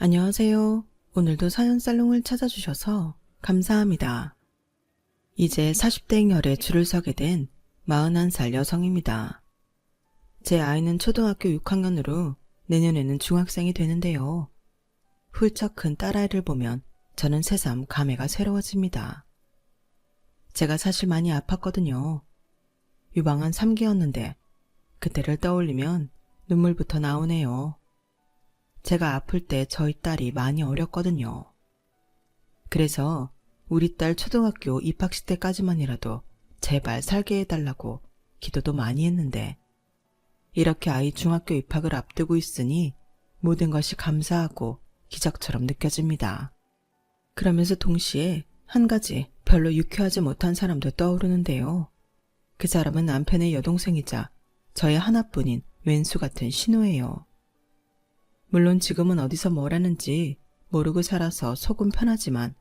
안녕하세요. 오늘도 사연살롱을 찾아주셔서 감사합니다. 이제 40대 행렬에 줄을 서게 된 41살 여성입니다. 제 아이는 초등학교 6학년으로 내년에는 중학생이 되는데요. 훌쩍 큰 딸아이를 보면 저는 새삼 감회가 새로워집니다. 제가 사실 많이 아팠거든요. 유방한 3기였는데 그때를 떠올리면 눈물부터 나오네요. 제가 아플 때 저희 딸이 많이 어렸거든요. 그래서 우리 딸 초등학교 입학식 때까지만이라도 제발 살게 해달라고 기도도 많이 했는데 이렇게 아이 중학교 입학을 앞두고 있으니 모든 것이 감사하고 기적처럼 느껴집니다. 그러면서 동시에 한 가지 별로 유쾌하지 못한 사람도 떠오르는데요. 그 사람은 남편의 여동생이자 저의 하나뿐인 왼수 같은 신우예요. 물론 지금은 어디서 뭘 하는지 모르고 살아서 속은 편하지만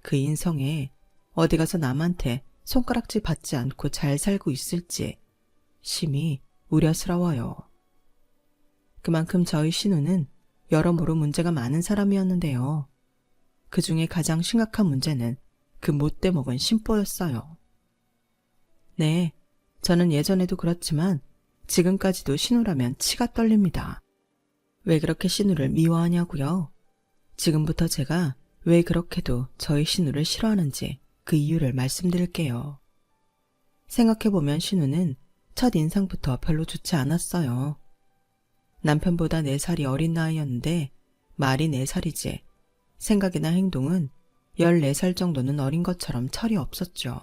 그 인성에 어디 가서 남한테 손가락질 받지 않고 잘 살고 있을지 심히 우려스러워요. 그만큼 저희 신우는 여러모로 문제가 많은 사람이었는데요. 그 중에 가장 심각한 문제는 그 못돼 먹은 심보였어요. 네, 저는 예전에도 그렇지만 지금까지도 신우라면 치가 떨립니다. 왜 그렇게 신우를 미워하냐고요? 지금부터 제가 왜 그렇게도 저희 신우를 싫어하는지 그 이유를 말씀드릴게요. 생각해보면 신우는 첫 인상부터 별로 좋지 않았어요. 남편보다 4살이 어린 나이였는데 말이 4살이지 생각이나 행동은 14살 정도는 어린 것처럼 철이 없었죠.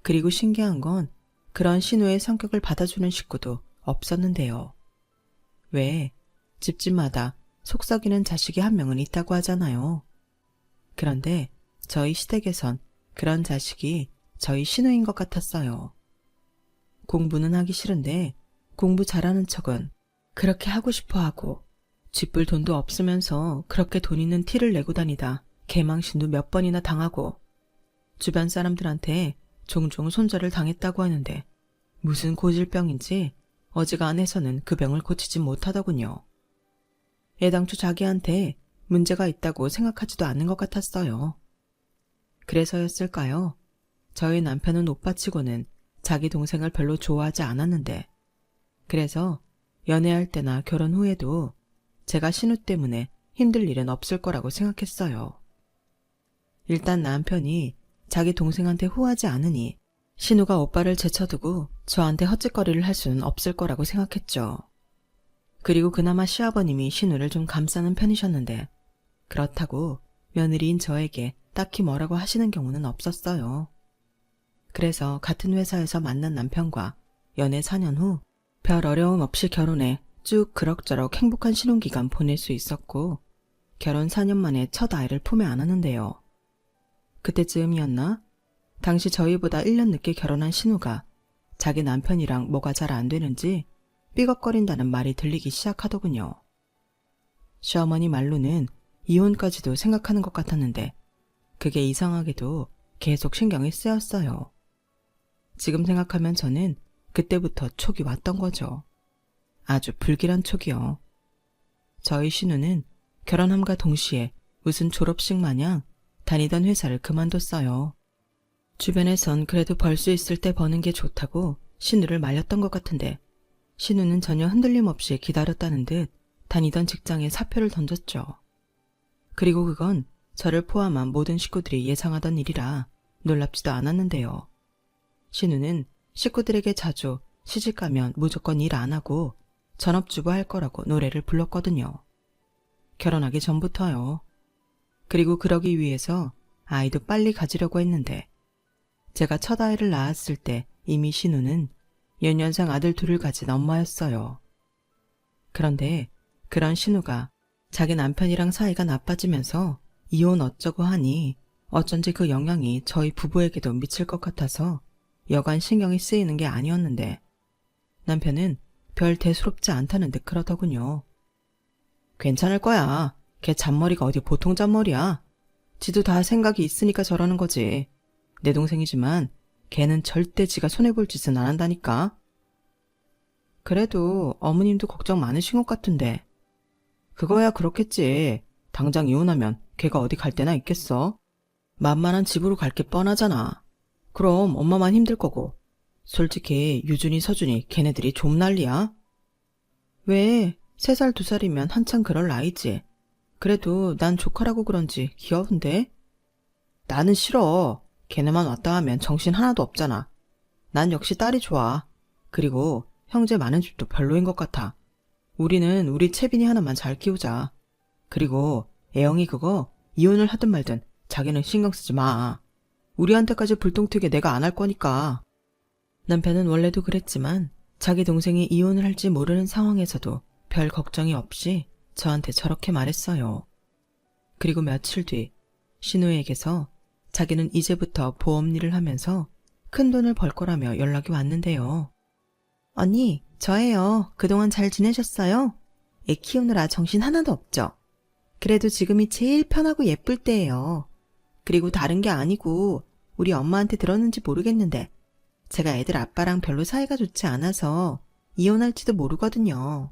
그리고 신기한 건 그런 신우의 성격을 받아주는 식구도 없었는데요. 왜 집집마다 속썩이는 자식이 한 명은 있다고 하잖아요. 그런데 저희 시댁에선 그런 자식이 저희 신우인 것 같았어요. 공부는 하기 싫은데 공부 잘하는 척은 그렇게 하고 싶어 하고 쥐뿔 돈도 없으면서 그렇게 돈 있는 티를 내고 다니다 개망신도 몇 번이나 당하고 주변 사람들한테 종종 손절을 당했다고 하는데 무슨 고질병인지 어지간해서는 그 병을 고치지 못하더군요. 애당초 자기한테 문제가 있다고 생각하지도 않는 것 같았어요. 그래서였을까요? 저희 남편은 오빠치고는 자기 동생을 별로 좋아하지 않았는데 그래서 연애할 때나 결혼 후에도 제가 신우 때문에 힘들 일은 없을 거라고 생각했어요. 일단 남편이 자기 동생한테 후하지 않으니 신우가 오빠를 제쳐두고 저한테 헛짓거리를 할 수는 없을 거라고 생각했죠. 그리고 그나마 시아버님이 신우를 좀 감싸는 편이셨는데 그렇다고 며느리인 저에게 딱히 뭐라고 하시는 경우는 없었어요. 그래서 같은 회사에서 만난 남편과 연애 4년 후 별 어려움 없이 결혼해 쭉 그럭저럭 행복한 신혼기간 보낼 수 있었고 결혼 4년 만에 첫 아이를 품에 안았는데요. 그때쯤이었나? 당시 저희보다 1년 늦게 결혼한 신우가 자기 남편이랑 뭐가 잘 안 되는지 삐걱거린다는 말이 들리기 시작하더군요. 시어머니 말로는 이혼까지도 생각하는 것 같았는데 그게 이상하게도 계속 신경이 쓰였어요. 지금 생각하면 저는 그때부터 촉이 왔던 거죠. 아주 불길한 촉이요. 저희 신우는 결혼함과 동시에 무슨 졸업식 마냥 다니던 회사를 그만뒀어요. 주변에선 그래도 벌 수 있을 때 버는 게 좋다고 신우를 말렸던 것 같은데 신우는 전혀 흔들림 없이 기다렸다는 듯 다니던 직장에 사표를 던졌죠. 그리고 그건 저를 포함한 모든 식구들이 예상하던 일이라 놀랍지도 않았는데요. 신우는 식구들에게 자주 시집가면 무조건 일 안 하고 전업주부 할 거라고 노래를 불렀거든요. 결혼하기 전부터요. 그리고 그러기 위해서 아이도 빨리 가지려고 했는데 제가 첫 아이를 낳았을 때 이미 신우는 연년생 아들 둘을 가진 엄마였어요. 그런데 그런 신우가 자기 남편이랑 사이가 나빠지면서 이혼 어쩌고 하니 어쩐지 그 영향이 저희 부부에게도 미칠 것 같아서 여간 신경이 쓰이는 게 아니었는데 남편은 별 대수롭지 않다는 듯 그러더군요. 괜찮을 거야. 걔 잔머리가 어디 보통 잔머리야. 지도 다 생각이 있으니까 저러는 거지. 내 동생이지만 걔는 절대 지가 손해볼 짓은 안 한다니까. 그래도 어머님도 걱정 많으신 것 같은데. 그거야 그렇겠지. 당장 이혼하면 걔가 어디 갈 데나 있겠어? 만만한 집으로 갈 게 뻔하잖아. 그럼 엄마만 힘들 거고. 솔직히 유준이, 서준이 걔네들이 좀 난리야. 왜? 3살, 2살이면 한창 그럴 나이지. 그래도 난 조카라고 그런지 귀여운데? 나는 싫어. 걔네만 왔다 하면 정신 하나도 없잖아. 난 역시 딸이 좋아. 그리고 형제 많은 집도 별로인 것 같아. 우리는 우리 채빈이 하나만 잘 키우자. 그리고 애영이 그거 이혼을 하든 말든 자기는 신경 쓰지 마. 우리한테까지 불똥 튀게 내가 안 할 거니까. 남편은 원래도 그랬지만 자기 동생이 이혼을 할지 모르는 상황에서도 별 걱정이 없이 저한테 저렇게 말했어요. 그리고 며칠 뒤 신우에게서 자기는 이제부터 보험 일을 하면서 큰 돈을 벌 거라며 연락이 왔는데요. 언니, 저예요. 그동안 잘 지내셨어요? 애 키우느라 정신 하나도 없죠? 그래도 지금이 제일 편하고 예쁠 때예요. 그리고 다른 게 아니고 우리 엄마한테 들었는지 모르겠는데 제가 애들 아빠랑 별로 사이가 좋지 않아서 이혼할지도 모르거든요.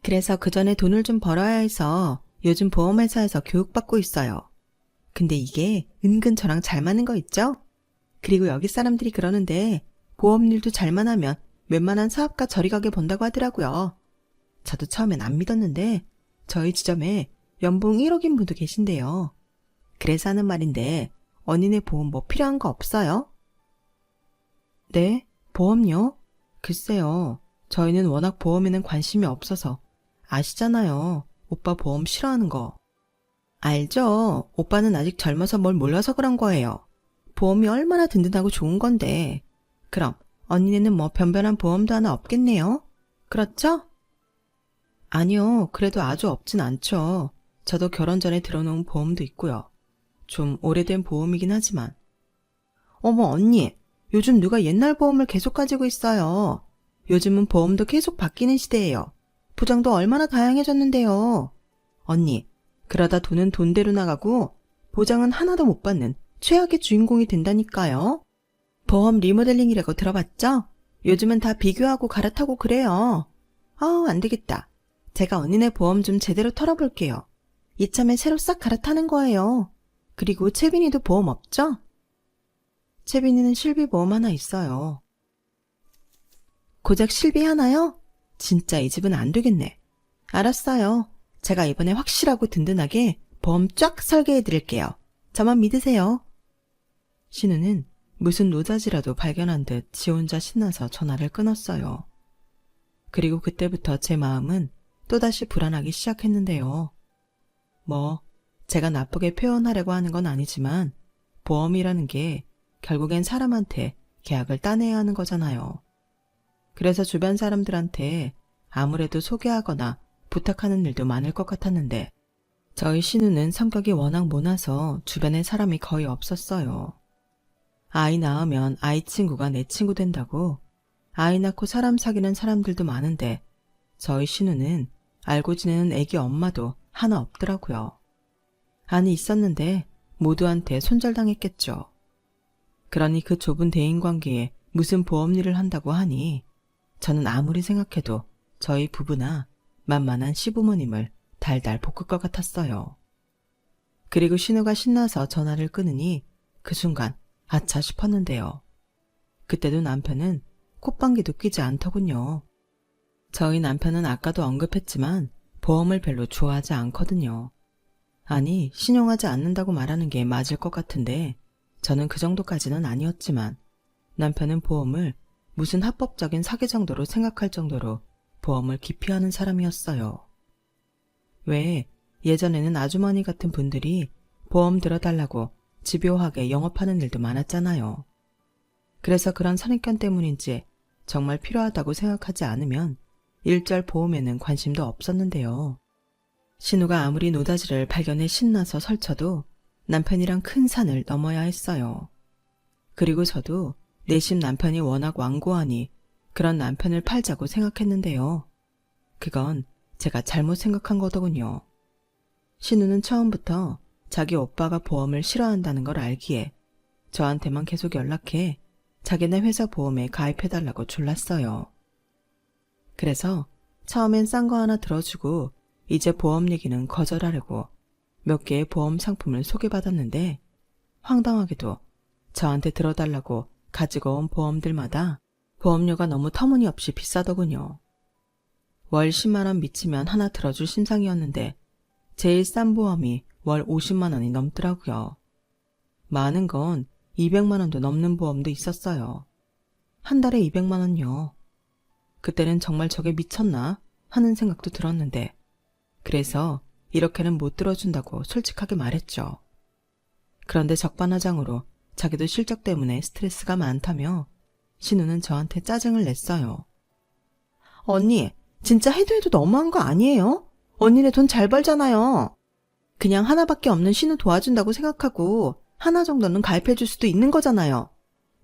그래서 그 전에 돈을 좀 벌어야 해서 요즘 보험회사에서 교육받고 있어요. 근데 이게 은근 저랑 잘 맞는 거 있죠? 그리고 여기 사람들이 그러는데 보험일도 잘만 하면 웬만한 사업가 저리 가게 본다고 하더라고요. 저도 처음엔 안 믿었는데 저희 지점에 연봉 1억인 분도 계신데요. 그래서 하는 말인데 언니네 보험 뭐 필요한 거 없어요? 네? 보험요? 글쎄요. 저희는 워낙 보험에는 관심이 없어서 아시잖아요. 오빠 보험 싫어하는 거. 알죠. 오빠는 아직 젊어서 뭘 몰라서 그런 거예요. 보험이 얼마나 든든하고 좋은 건데. 그럼 언니네는 뭐 변변한 보험도 하나 없겠네요? 그렇죠? 아니요. 그래도 아주 없진 않죠. 저도 결혼 전에 들어놓은 보험도 있고요. 좀 오래된 보험이긴 하지만. 어머 언니, 요즘 누가 옛날 보험을 계속 가지고 있어요. 요즘은 보험도 계속 바뀌는 시대예요. 보장도 얼마나 다양해졌는데요. 언니, 그러다 돈은 돈대로 나가고 보장은 하나도 못 받는 최악의 주인공이 된다니까요. 보험 리모델링이라고 들어봤죠? 요즘은 다 비교하고 갈아타고 그래요. 안 되겠다. 제가 언니네 보험 좀 제대로 털어볼게요. 이참에 새로 싹 갈아타는 거예요. 그리고 채빈이도 보험 없죠? 채빈이는 실비보험 하나 있어요. 고작 실비 하나요? 진짜 이 집은 안 되겠네. 알았어요. 제가 이번에 확실하고 든든하게 보험 쫙 설계해드릴게요. 저만 믿으세요. 신우는 무슨 노자지라도 발견한 듯 지 혼자 신나서 전화를 끊었어요. 그리고 그때부터 제 마음은 또다시 불안하기 시작했는데요. 제가 나쁘게 표현하려고 하는 건 아니지만 보험이라는 게 결국엔 사람한테 계약을 따내야 하는 거잖아요. 그래서 주변 사람들한테 아무래도 소개하거나 부탁하는 일도 많을 것 같았는데 저희 신우는 성격이 워낙 모나서 주변에 사람이 거의 없었어요. 아이 낳으면 아이 친구가 내 친구 된다고 아이 낳고 사람 사귀는 사람들도 많은데 저희 신우는 알고 지내는 애기 엄마도 하나 없더라고요. 아니 있었는데 모두한테 손절당했겠죠. 그러니 그 좁은 대인관계에 무슨 보험 일을 한다고 하니 저는 아무리 생각해도 저희 부부나 만만한 시부모님을 달달 볶을 것 같았어요. 그리고 신우가 신나서 전화를 끊으니 그 순간 아차 싶었는데요. 그때도 남편은 콧방귀도 뀌지 않더군요. 저희 남편은 아까도 언급했지만 보험을 별로 좋아하지 않거든요. 아니, 신용하지 않는다고 말하는 게 맞을 것 같은데 저는 그 정도까지는 아니었지만 남편은 보험을 무슨 합법적인 사기 정도로 생각할 정도로 보험을 기피하는 사람이었어요. 왜 예전에는 아주머니 같은 분들이 보험 들어달라고 집요하게 영업하는 일도 많았잖아요. 그래서 그런 선입견 때문인지 정말 필요하다고 생각하지 않으면 일절 보험에는 관심도 없었는데요. 신우가 아무리 노다지를 발견해 신나서 설쳐도 남편이랑 큰 산을 넘어야 했어요. 그리고 저도 내심 남편이 워낙 완고하니 그런 남편을 팔자고 생각했는데요. 그건 제가 잘못 생각한 거더군요. 신우는 처음부터 자기 오빠가 보험을 싫어한다는 걸 알기에 저한테만 계속 연락해 자기네 회사 보험에 가입해달라고 졸랐어요. 그래서 처음엔 싼 거 하나 들어주고 이제 보험 얘기는 거절하려고 몇 개의 보험 상품을 소개받았는데 황당하게도 저한테 들어달라고 가지고 온 보험들마다 보험료가 너무 터무니없이 비싸더군요. 월 10만 원 미치면 하나 들어줄 심상이었는데 제일 싼 보험이 월 50만 원이 넘더라고요. 많은 건 200만 원도 넘는 보험도 있었어요. 한 달에 200만 원요. 그때는 정말 저게 미쳤나 하는 생각도 들었는데 그래서 이렇게는 못 들어준다고 솔직하게 말했죠. 그런데 적반하장으로 자기도 실적 때문에 스트레스가 많다며 신우는 저한테 짜증을 냈어요. 언니, 진짜 해도 너무한 거 아니에요? 언니네 돈 잘 벌잖아요. 그냥 하나밖에 없는 신우 도와준다고 생각하고 하나 정도는 가입해줄 수도 있는 거잖아요.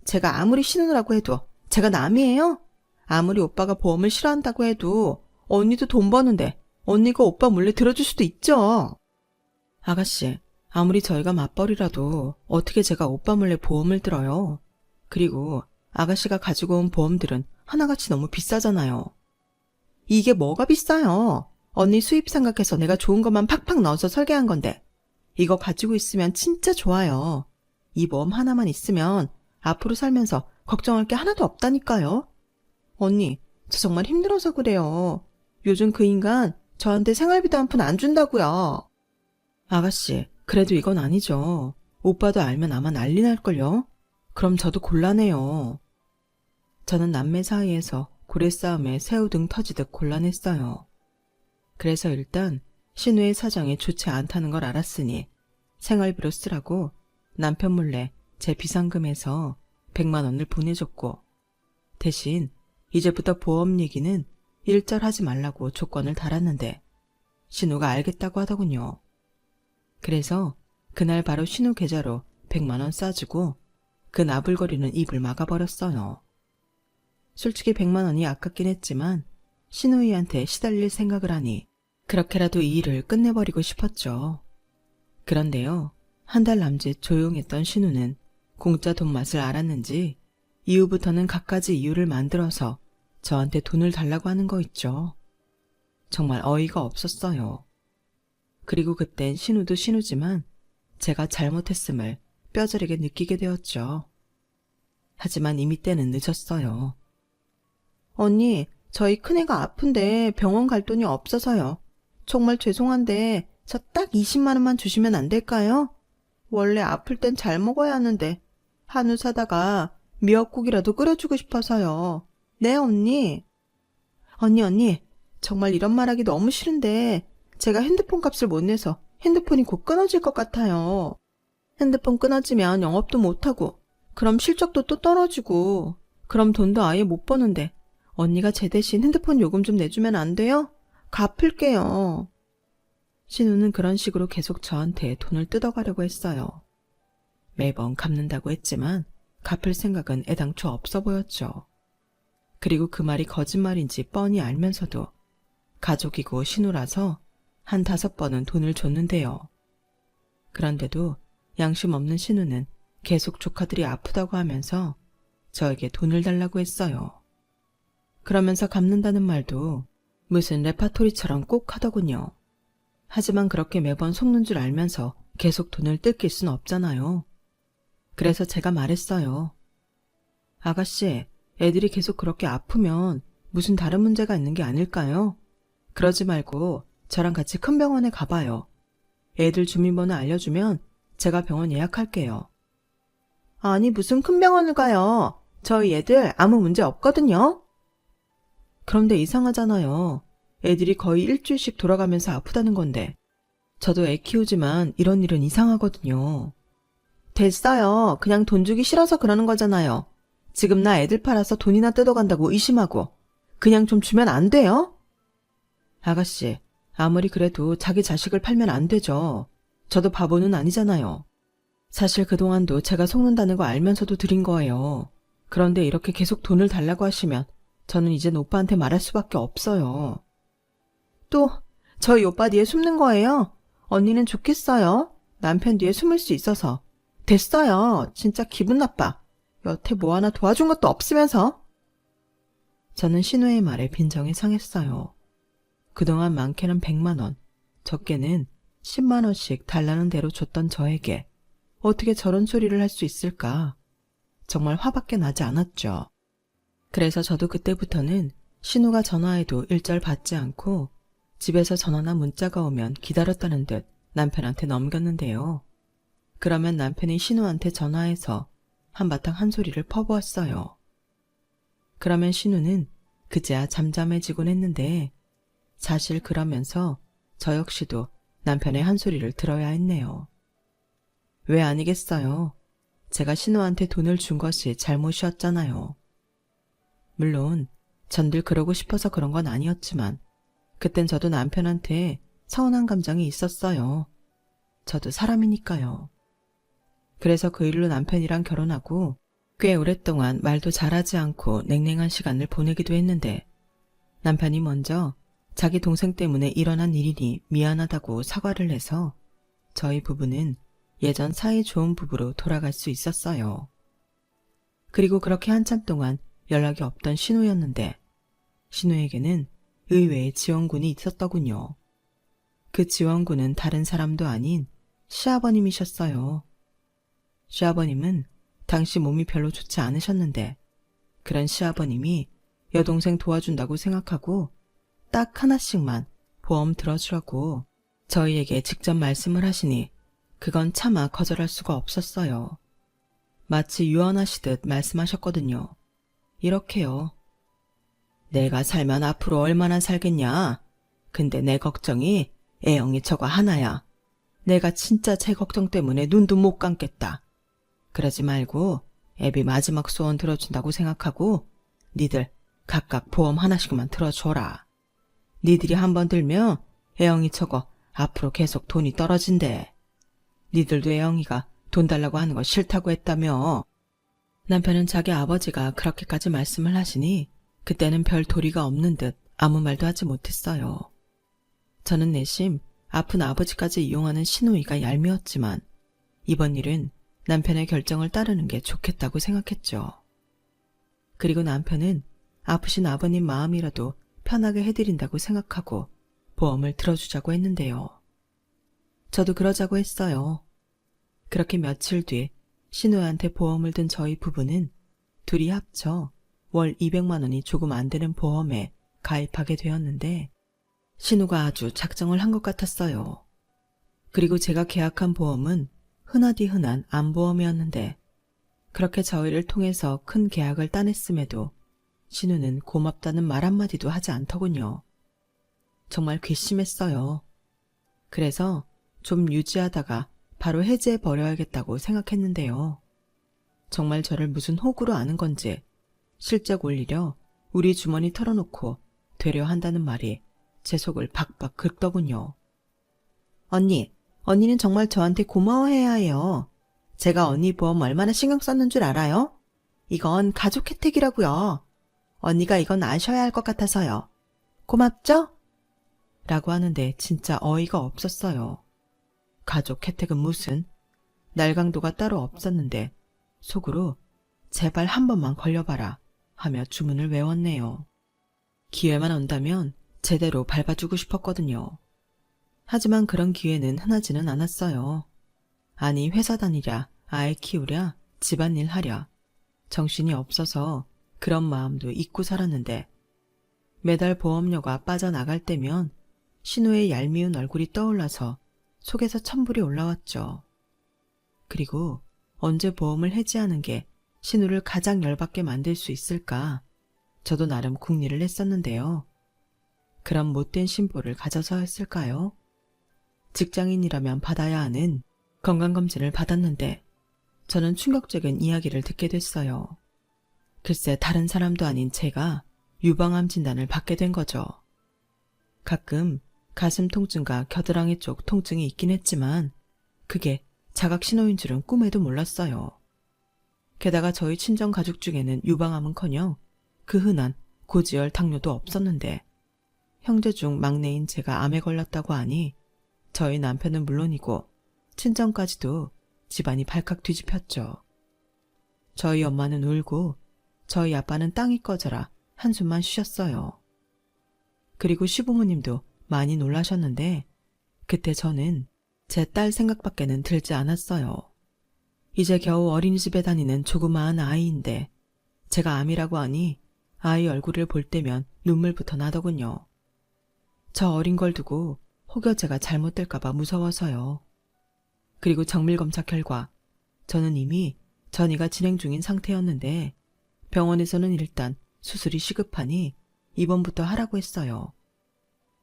제가 아무리 신우라고 해도 제가 남이에요? 아무리 오빠가 보험을 싫어한다고 해도 언니도 돈 버는데 언니가 오빠 몰래 들어줄 수도 있죠. 아가씨, 아무리 저희가 맞벌이라도 어떻게 제가 오빠 몰래 보험을 들어요. 그리고 아가씨가 가지고 온 보험들은 하나같이 너무 비싸잖아요. 이게 뭐가 비싸요? 언니 수입 생각해서 내가 좋은 것만 팍팍 넣어서 설계한 건데 이거 가지고 있으면 진짜 좋아요. 이 보험 하나만 있으면 앞으로 살면서 걱정할 게 하나도 없다니까요. 언니, 저 정말 힘들어서 그래요. 요즘 그 인간 저한테 생활비도 한 푼 안 준다고요. 아가씨, 그래도 이건 아니죠. 오빠도 알면 아마 난리 날걸요. 그럼 저도 곤란해요. 저는 남매 사이에서 고래 싸움에 새우등 터지듯 곤란했어요. 그래서 일단 신우의 사정이 좋지 않다는 걸 알았으니 생활비로 쓰라고 남편 몰래 제 비상금에서 100만 원을 보내줬고 대신 이제부터 보험 얘기는 일절하지 말라고 조건을 달았는데 신우가 알겠다고 하더군요. 그래서 그날 바로 신우 계좌로 100만 원 싸주고 그 나불거리는 입을 막아버렸어요. 솔직히 100만 원이 아깝긴 했지만 신우이한테 시달릴 생각을 하니 그렇게라도 이 일을 끝내버리고 싶었죠. 그런데요, 한 달 남짓 조용했던 신우는 공짜 돈 맛을 알았는지 이후부터는 갖가지 이유를 만들어서 저한테 돈을 달라고 하는 거 있죠. 정말 어이가 없었어요. 그리고 그땐 신우도 신우지만 제가 잘못했음을 뼈저리게 느끼게 되었죠. 하지만 이미 때는 늦었어요. 언니, 저희 큰애가 아픈데 병원 갈 돈이 없어서요. 정말 죄송한데 저 딱 20만 원만 주시면 안 될까요? 원래 아플 땐 잘 먹어야 하는데 한우 사다가 미역국이라도 끓여주고 싶어서요. 네, 언니. 언니, 정말 이런 말하기 너무 싫은데 제가 핸드폰 값을 못 내서 핸드폰이 곧 끊어질 것 같아요. 핸드폰 끊어지면 영업도 못하고 그럼 실적도 또 떨어지고 그럼 돈도 아예 못 버는데 언니가 제 대신 핸드폰 요금 좀 내주면 안 돼요? 갚을게요. 신우는 그런 식으로 계속 저한테 돈을 뜯어가려고 했어요. 매번 갚는다고 했지만 갚을 생각은 애당초 없어 보였죠. 그리고 그 말이 거짓말인지 뻔히 알면서도 가족이고 신우라서 한 5번은 돈을 줬는데요. 그런데도 양심 없는 신우는 계속 조카들이 아프다고 하면서 저에게 돈을 달라고 했어요. 그러면서 갚는다는 말도 무슨 레파토리처럼 꼭 하더군요. 하지만 그렇게 매번 속는 줄 알면서 계속 돈을 뜯길 순 없잖아요. 그래서 제가 말했어요. 아가씨, 애들이 계속 그렇게 아프면 무슨 다른 문제가 있는 게 아닐까요? 그러지 말고 저랑 같이 큰 병원에 가봐요. 애들 주민번호 알려주면 제가 병원 예약할게요. 아니, 무슨 큰 병원을 가요. 저희 애들 아무 문제 없거든요. 그런데 이상하잖아요. 애들이 거의 일주일씩 돌아가면서 아프다는 건데 저도 애 키우지만 이런 일은 이상하거든요. 됐어요. 그냥 돈 주기 싫어서 그러는 거잖아요. 지금 나 애들 팔아서 돈이나 뜯어간다고 의심하고 그냥 좀 주면 안 돼요? 아가씨, 아무리 그래도 자기 자식을 팔면 안 되죠. 저도 바보는 아니잖아요. 사실 그동안도 제가 속는다는 거 알면서도 드린 거예요. 그런데 이렇게 계속 돈을 달라고 하시면 저는 이젠 오빠한테 말할 수밖에 없어요. 또 저희 오빠 뒤에 숨는 거예요? 언니는 좋겠어요. 남편 뒤에 숨을 수 있어서. 됐어요. 진짜 기분 나빠. 여태 뭐 하나 도와준 것도 없으면서. 저는 신우의 말에 빈정이 상했어요. 그동안 많게는 100만 원, 적게는 10만 원씩 달라는 대로 줬던 저에게 어떻게 저런 소리를 할 수 있을까? 정말 화밖에 나지 않았죠. 그래서 저도 그때부터는 신우가 전화해도 일절 받지 않고 집에서 전화나 문자가 오면 기다렸다는 듯 남편한테 넘겼는데요. 그러면 남편이 신우한테 전화해서 한바탕 한 소리를 퍼부었어요. 그러면 신우는 그제야 잠잠해지곤 했는데 사실 그러면서 저 역시도 남편의 한 소리를 들어야 했네요. 왜 아니겠어요? 제가 신우한테 돈을 준 것이 잘못이었잖아요. 물론 전 늘 그러고 싶어서 그런 건 아니었지만 그땐 저도 남편한테 서운한 감정이 있었어요. 저도 사람이니까요. 그래서 그 일로 남편이랑 결혼하고 꽤 오랫동안 말도 잘하지 않고 냉랭한 시간을 보내기도 했는데 남편이 먼저 자기 동생 때문에 일어난 일이니 미안하다고 사과를 해서 저희 부부는 예전 사이 좋은 부부로 돌아갈 수 있었어요. 그리고 그렇게 한참 동안 연락이 없던 신우였는데 신우에게는 의외의 지원군이 있었더군요. 그 지원군은 다른 사람도 아닌 시아버님이셨어요. 시아버님은 당시 몸이 별로 좋지 않으셨는데 그런 시아버님이 여동생 도와준다고 생각하고 딱 하나씩만 보험 들어주라고 저희에게 직접 말씀을 하시니 그건 차마 거절할 수가 없었어요. 마치 유언하시듯 말씀하셨거든요. 이렇게요. 내가 살면 앞으로 얼마나 살겠냐? 근데 내 걱정이 애영이 저거 하나야. 내가 진짜 제 걱정 때문에 눈도 못 감겠다. 그러지 말고 애비 마지막 소원 들어준다고 생각하고 니들 각각 보험 하나씩만 들어줘라. 니들이 한번 들면 애영이 저거 앞으로 계속 돈이 떨어진대. 니들도 애영이가 돈 달라고 하는 거 싫다고 했다며. 남편은 자기 아버지가 그렇게까지 말씀을 하시니 그때는 별 도리가 없는 듯 아무 말도 하지 못했어요. 저는 내심 아픈 아버지까지 이용하는 시누이가 얄미웠지만 이번 일은 남편의 결정을 따르는 게 좋겠다고 생각했죠. 그리고 남편은 아프신 아버님 마음이라도 편하게 해드린다고 생각하고 보험을 들어주자고 했는데요. 저도 그러자고 했어요. 그렇게 며칠 뒤 신우한테 보험을 든 저희 부부는 둘이 합쳐 월 200만 원이 조금 안 되는 보험에 가입하게 되었는데 신우가 아주 작정을 한 것 같았어요. 그리고 제가 계약한 보험은 흔하디 흔한 암보험이었는데 그렇게 저희를 통해서 큰 계약을 따냈음에도 신우는 고맙다는 말 한마디도 하지 않더군요. 정말 괘씸했어요. 그래서 좀 유지하다가 바로 해지해버려야겠다고 생각했는데요. 정말 저를 무슨 호구로 아는 건지 실적 올리려 우리 주머니 털어놓고 되려 한다는 말이 제 속을 박박 긁더군요. 언니는 정말 저한테 고마워해야 해요. 제가 언니 보험 얼마나 신경 썼는 줄 알아요? 이건 가족 혜택이라고요. 언니가 이건 아셔야 할 것 같아서요. 고맙죠? 라고 하는데 진짜 어이가 없었어요. 가족 혜택은 무슨? 날강도가 따로 없었는데 속으로 제발 한 번만 걸려봐라 하며 주문을 외웠네요. 기회만 온다면 제대로 밟아주고 싶었거든요. 하지만 그런 기회는 흔하지는 않았어요. 아니 회사 다니랴, 아이 키우랴, 집안일 하랴. 정신이 없어서 그런 마음도 잊고 살았는데 매달 보험료가 빠져나갈 때면 신우의 얄미운 얼굴이 떠올라서 속에서 천불이 올라왔죠. 그리고 언제 보험을 해지하는 게 신우를 가장 열받게 만들 수 있을까? 저도 나름 궁리를 했었는데요. 그런 못된 심보를 가져서였을까요? 직장인이라면 받아야 하는 건강검진을 받았는데 저는 충격적인 이야기를 듣게 됐어요. 글쎄 다른 사람도 아닌 제가 유방암 진단을 받게 된 거죠. 가끔 가슴 통증과 겨드랑이 쪽 통증이 있긴 했지만 그게 자각신호인 줄은 꿈에도 몰랐어요. 게다가 저희 친정 가족 중에는 유방암은커녕 그 흔한 고지혈 당뇨도 없었는데 형제 중 막내인 제가 암에 걸렸다고 하니 저희 남편은 물론이고 친정까지도 집안이 발칵 뒤집혔죠. 저희 엄마는 울고 저희 아빠는 땅이 꺼져라 한숨만 쉬셨어요. 그리고 시부모님도 많이 놀라셨는데 그때 저는 제 딸 생각밖에는 들지 않았어요. 이제 겨우 어린이집에 다니는 조그마한 아이인데 제가 암이라고 하니 아이 얼굴을 볼 때면 눈물부터 나더군요. 저 어린 걸 두고 혹여 제가 잘못될까봐 무서워서요. 그리고 정밀검사 결과 저는 이미 전이가 진행 중인 상태였는데 병원에서는 일단 수술이 시급하니 입원부터 하라고 했어요.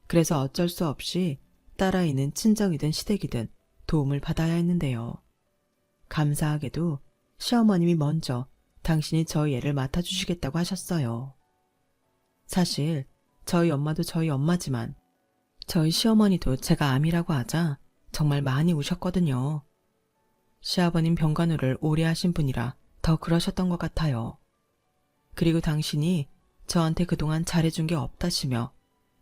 그래서 어쩔 수 없이 딸아이는 친정이든 시댁이든 도움을 받아야 했는데요. 감사하게도 시어머님이 먼저 당신이 저희 애를 맡아주시겠다고 하셨어요. 사실 저희 엄마도 저희 엄마지만 저희 시어머니도 제가 암이라고 하자 정말 많이 우셨거든요. 시아버님 병간호를 오래 하신 분이라 더 그러셨던 것 같아요. 그리고 당신이 저한테 그동안 잘해준 게 없다시며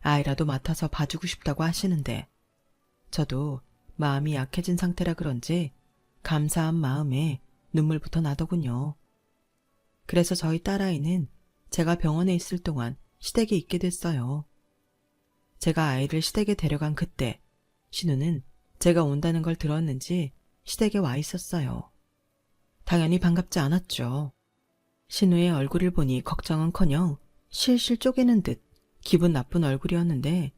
아이라도 맡아서 봐주고 싶다고 하시는데 저도 마음이 약해진 상태라 그런지 감사한 마음에 눈물부터 나더군요. 그래서 저희 딸아이는 제가 병원에 있을 동안 시댁에 있게 됐어요. 제가 아이를 시댁에 데려간 그때 신우는 제가 온다는 걸 들었는지 시댁에 와 있었어요. 당연히 반갑지 않았죠. 신우의 얼굴을 보니 걱정은커녕 실실 쪼개는 듯 기분 나쁜 얼굴이었는데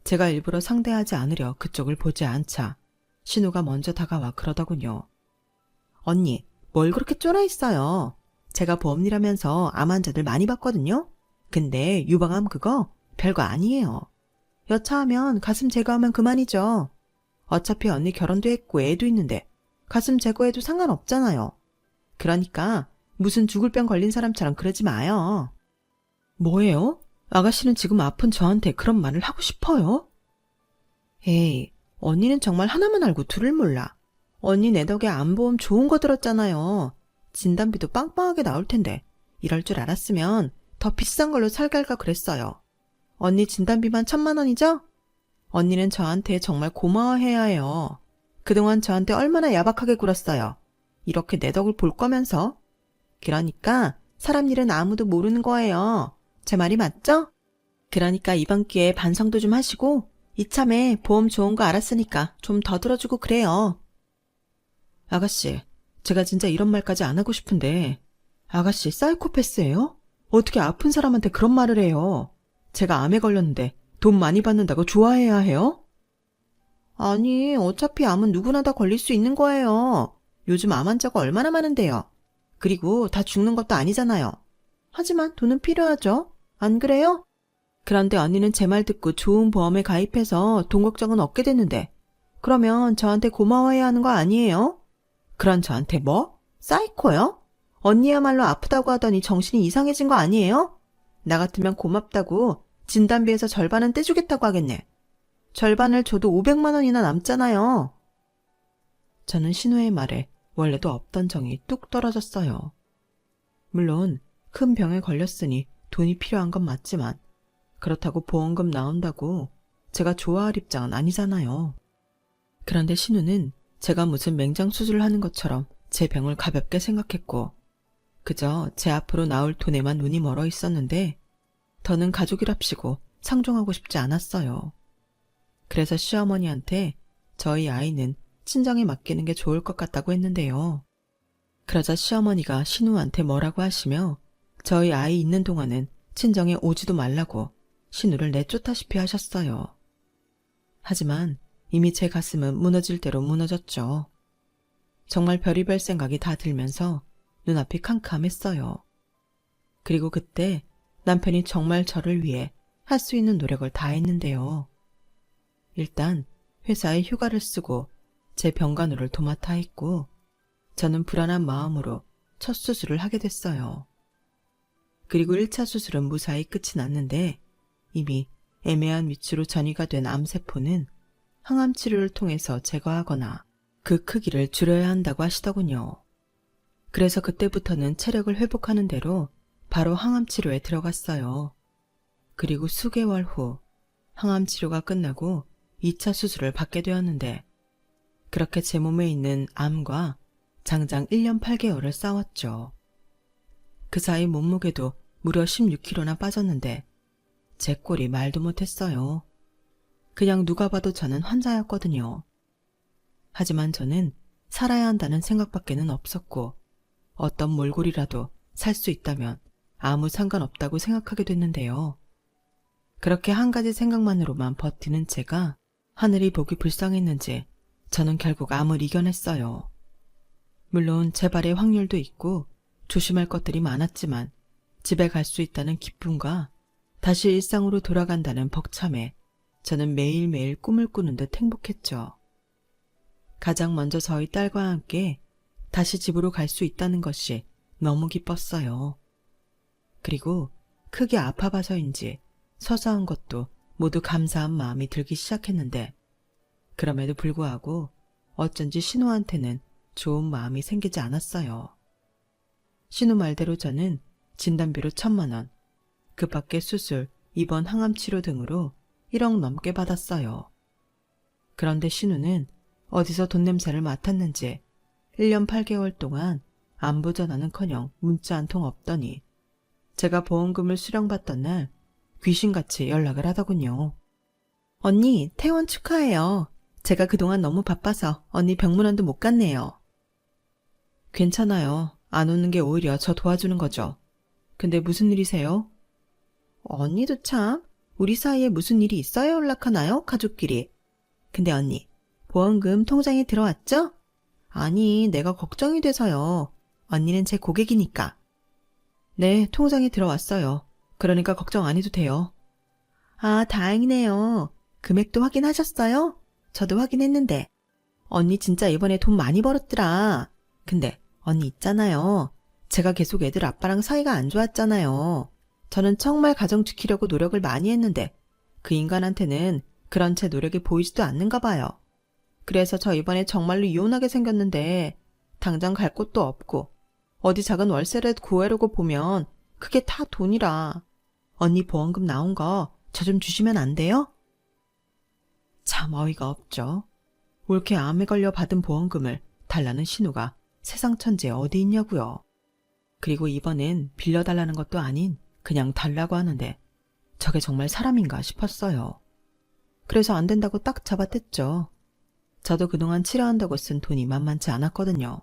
제가 일부러 상대하지 않으려 그쪽을 보지 않자 신우가 먼저 다가와 그러더군요. 언니, 뭘 그렇게 쫄아 있어요? 제가 보험이라면서 암 환자들 많이 봤거든요? 근데 유방암 그거 별거 아니에요. 여차하면 가슴 제거하면 그만이죠. 어차피 언니 결혼도 했고 애도 있는데 가슴 제거해도 상관없잖아요. 그러니까 무슨 죽을 병 걸린 사람처럼 그러지 마요. 뭐예요? 아가씨는 지금 아픈 저한테 그런 말을 하고 싶어요? 에이, 언니는 정말 하나만 알고 둘을 몰라. 언니 내 덕에 암보험 좋은 거 들었잖아요. 진단비도 빵빵하게 나올 텐데 이럴 줄 알았으면 더 비싼 걸로 살갈까 그랬어요. 언니 진단비만 1,000만 원이죠? 언니는 저한테 정말 고마워해야 해요. 그동안 저한테 얼마나 야박하게 굴었어요. 이렇게 내 덕을 볼 거면서. 그러니까 사람 일은 아무도 모르는 거예요. 제 말이 맞죠? 그러니까 이번 기회에 반성도 좀 하시고 이참에 보험 좋은 거 알았으니까 좀 더 들어주고 그래요. 아가씨, 제가 진짜 이런 말까지 안 하고 싶은데 아가씨 사이코패스예요? 어떻게 아픈 사람한테 그런 말을 해요? 제가 암에 걸렸는데 돈 많이 받는다고 좋아해야 해요? 아니, 어차피 암은 누구나 다 걸릴 수 있는 거예요. 요즘 암 환자가 얼마나 많은데요. 그리고 다 죽는 것도 아니잖아요. 하지만 돈은 필요하죠. 안 그래요? 그런데 언니는 제 말 듣고 좋은 보험에 가입해서 돈 걱정은 없게 됐는데 그러면 저한테 고마워해야 하는 거 아니에요? 그런 저한테 뭐? 사이코요? 언니야말로 아프다고 하더니 정신이 이상해진 거 아니에요? 나 같으면 고맙다고 진단비에서 절반은 떼주겠다고 하겠네. 절반을 줘도 500만 원이나 남잖아요. 저는 신우의 말에 원래도 없던 정이 뚝 떨어졌어요. 물론 큰 병에 걸렸으니 돈이 필요한 건 맞지만 그렇다고 보험금 나온다고 제가 좋아할 입장은 아니잖아요. 그런데 신우는 제가 무슨 맹장 수술을 하는 것처럼 제 병을 가볍게 생각했고 그저 제 앞으로 나올 돈에만 눈이 멀어 있었는데 더는 가족이랍시고 상종하고 싶지 않았어요. 그래서 시어머니한테 저희 아이는 친정에 맡기는 게 좋을 것 같다고 했는데요. 그러자 시어머니가 신우한테 뭐라고 하시며 저희 아이 있는 동안은 친정에 오지도 말라고 신우를 내쫓다시피 하셨어요. 하지만 이미 제 가슴은 무너질 대로 무너졌죠. 정말 별의별 생각이 다 들면서 눈앞이 캄캄했어요. 그리고 그때 남편이 정말 저를 위해 할 수 있는 노력을 다했는데요. 일단 회사에 휴가를 쓰고 제 병간호를 도맡아 했고 저는 불안한 마음으로 첫 수술을 하게 됐어요. 그리고 1차 수술은 무사히 끝이 났는데 이미 애매한 위치로 전이가 된 암세포는 항암 치료를 통해서 제거하거나 그 크기를 줄여야 한다고 하시더군요. 그래서 그때부터는 체력을 회복하는 대로 바로 항암 치료에 들어갔어요. 그리고 수개월 후 항암 치료가 끝나고 2차 수술을 받게 되었는데 그렇게 제 몸에 있는 암과 장장 1년 8개월을 싸웠죠. 그 사이 몸무게도 무려 16kg나 빠졌는데 제 꼴이 말도 못했어요. 그냥 누가 봐도 저는 환자였거든요. 하지만 저는 살아야 한다는 생각밖에는 없었고 어떤 몰골이라도 살 수 있다면 아무 상관없다고 생각하게 됐는데요. 그렇게 한 가지 생각만으로만 버티는 제가 하늘이 보기 불쌍했는지 저는 결국 암을 이겨냈어요. 물론 재발의 확률도 있고 조심할 것들이 많았지만 집에 갈 수 있다는 기쁨과 다시 일상으로 돌아간다는 벅참에 저는 매일매일 꿈을 꾸는 듯 행복했죠. 가장 먼저 저희 딸과 함께 다시 집으로 갈 수 있다는 것이 너무 기뻤어요. 그리고 크게 아파봐서인지 서서한 것도 모두 감사한 마음이 들기 시작했는데 그럼에도 불구하고 어쩐지 신우한테는 좋은 마음이 생기지 않았어요. 신우 말대로 저는 진단비로 1,000만 원, 그 밖에 수술, 입원, 항암치료 등으로 1억 넘게 받았어요. 그런데 신우는 어디서 돈 냄새를 맡았는지 1년 8개월 동안 안부 전화는커녕 문자 한 통 없더니 제가 보험금을 수령받던 날 귀신같이 연락을 하더군요. 언니, 퇴원 축하해요. 제가 그동안 너무 바빠서 언니 병문안도 못 갔네요. 괜찮아요. 안 오는 게 오히려 저 도와주는 거죠. 근데 무슨 일이세요? 언니도 참, 우리 사이에 무슨 일이 있어야 연락하나요? 가족끼리. 근데 언니, 보험금 통장에 들어왔죠? 아니, 내가 걱정이 돼서요. 언니는 제 고객이니까. 네, 통장에 들어왔어요. 그러니까 걱정 안 해도 돼요. 아, 다행이네요. 금액도 확인하셨어요? 저도 확인했는데. 언니 진짜 이번에 돈 많이 벌었더라. 근데 언니 있잖아요. 제가 계속 애들 아빠랑 사이가 안 좋았잖아요. 저는 정말 가정 지키려고 노력을 많이 했는데 그 인간한테는 그런 제 노력이 보이지도 않는가 봐요. 그래서 저 이번에 정말로 이혼하게 생겼는데 당장 갈 곳도 없고 어디 작은 월세를 구하려고 보면 그게 다 돈이라. 언니 보험금 나온 거 저 좀 주시면 안 돼요? 참 어이가 없죠. 올케 암에 걸려 받은 보험금을 달라는 신우가 세상 천지에 어디 있냐고요. 그리고 이번엔 빌려달라는 것도 아닌 그냥 달라고 하는데 저게 정말 사람인가 싶었어요. 그래서 안 된다고 딱 잡아댔죠. 저도 그동안 치료한다고 쓴 돈이 만만치 않았거든요.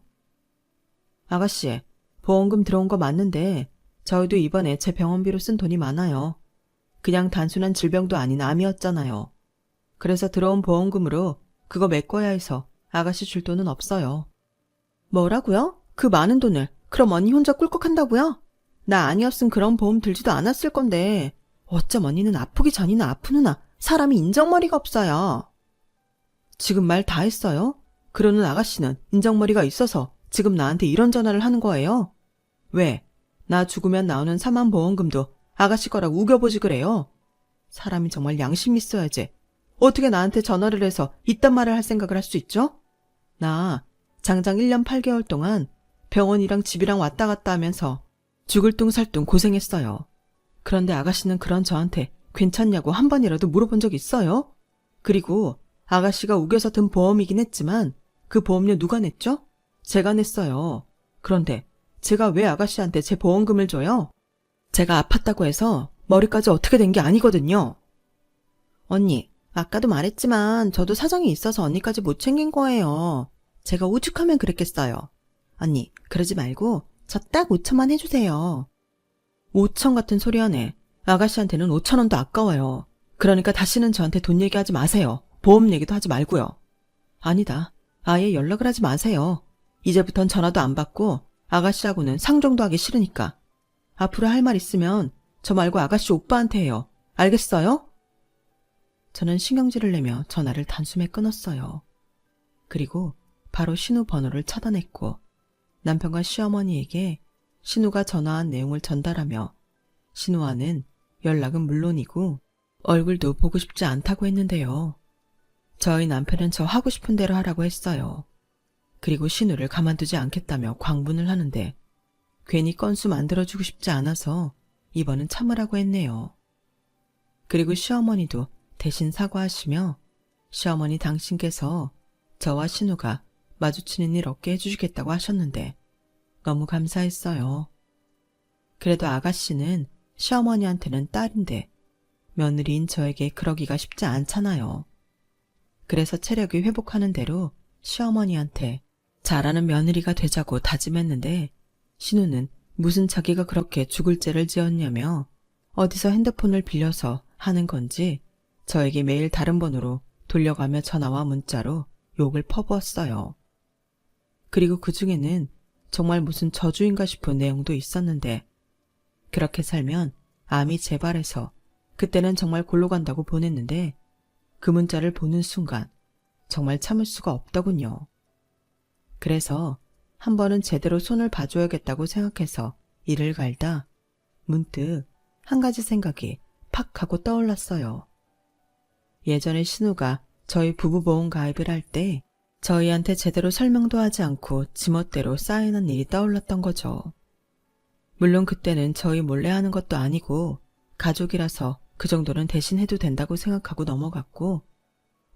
아가씨, 보험금 들어온 거 맞는데 저희도 이번에 제 병원비로 쓴 돈이 많아요. 그냥 단순한 질병도 아닌 암이었잖아요. 그래서 들어온 보험금으로 그거 메꿔야 해서 아가씨 줄 돈은 없어요. 뭐라고요? 그 많은 돈을 그럼 언니 혼자 꿀꺽한다고요? 나 아니었음 그런 보험 들지도 않았을 건데 어쩜 언니는 아프기 전이나 아픈 후나 사람이 인정머리가 없어요. 지금 말 다 했어요? 그러는 아가씨는 인정머리가 있어서 지금 나한테 이런 전화를 하는 거예요? 왜? 나 죽으면 나오는 사망보험금도 아가씨 거라고 우겨보지 그래요? 사람이 정말 양심 있어야지. 어떻게 나한테 전화를 해서 이딴 말을 할 생각을 할 수 있죠? 나 장장 1년 8개월 동안 병원이랑 집이랑 왔다 갔다 하면서 죽을 둥살둥 고생했어요. 그런데 아가씨는 그런 저한테 괜찮냐고 한 번이라도 물어본 적 있어요? 그리고 아가씨가 우겨서 든 보험이긴 했지만 그 보험료 누가 냈죠? 제가 냈어요. 그런데 제가 왜 아가씨한테 제 보험금을 줘요? 제가 아팠다고 해서 머리까지 어떻게 된 게 아니거든요. 언니, 아까도 말했지만 저도 사정이 있어서 언니까지 못 챙긴 거예요. 제가 오죽하면 그랬겠어요. 언니, 그러지 말고 저 딱 5천만 해주세요. 5천 같은 소리 하네. 아가씨한테는 5천 원도 아까워요. 그러니까 다시는 저한테 돈 얘기하지 마세요. 보험 얘기도 하지 말고요. 아니다. 아예 연락을 하지 마세요. 이제부턴 전화도 안 받고 아가씨하고는 상종도 하기 싫으니까. 앞으로 할 말 있으면 저 말고 아가씨 오빠한테 해요. 알겠어요? 저는 신경질을 내며 전화를 단숨에 끊었어요. 그리고 바로 신우 번호를 차단했고 남편과 시어머니에게 신우가 전화한 내용을 전달하며 신우와는 연락은 물론이고 얼굴도 보고 싶지 않다고 했는데요. 저희 남편은 저 하고 싶은 대로 하라고 했어요. 그리고 신우를 가만두지 않겠다며 광분을 하는데 괜히 건수 만들어주고 싶지 않아서 이번은 참으라고 했네요. 그리고 시어머니도 대신 사과하시며 시어머니 당신께서 저와 신우가 마주치는 일 없게 해주시겠다고 하셨는데 너무 감사했어요. 그래도 아가씨는 시어머니한테는 딸인데 며느리인 저에게 그러기가 쉽지 않잖아요. 그래서 체력이 회복하는 대로 시어머니한테 잘하는 며느리가 되자고 다짐했는데 신우는 무슨 자기가 그렇게 죽을 죄를 지었냐며 어디서 핸드폰을 빌려서 하는 건지 저에게 매일 다른 번호로 돌려가며 전화와 문자로 욕을 퍼부었어요. 그리고 그 중에는 정말 무슨 저주인가 싶은 내용도 있었는데 그렇게 살면 암이 재발해서 그때는 정말 골로 간다고 보냈는데 그 문자를 보는 순간 정말 참을 수가 없더군요. 그래서 한 번은 제대로 손을 봐줘야겠다고 생각해서 이를 갈다 문득 한 가지 생각이 팍 하고 떠올랐어요. 예전에 신우가 저희 부부보험 가입을 할 때 저희한테 제대로 설명도 하지 않고 지멋대로 사인한 일이 떠올랐던 거죠. 물론 그때는 저희 몰래 하는 것도 아니고 가족이라서 그 정도는 대신 해도 된다고 생각하고 넘어갔고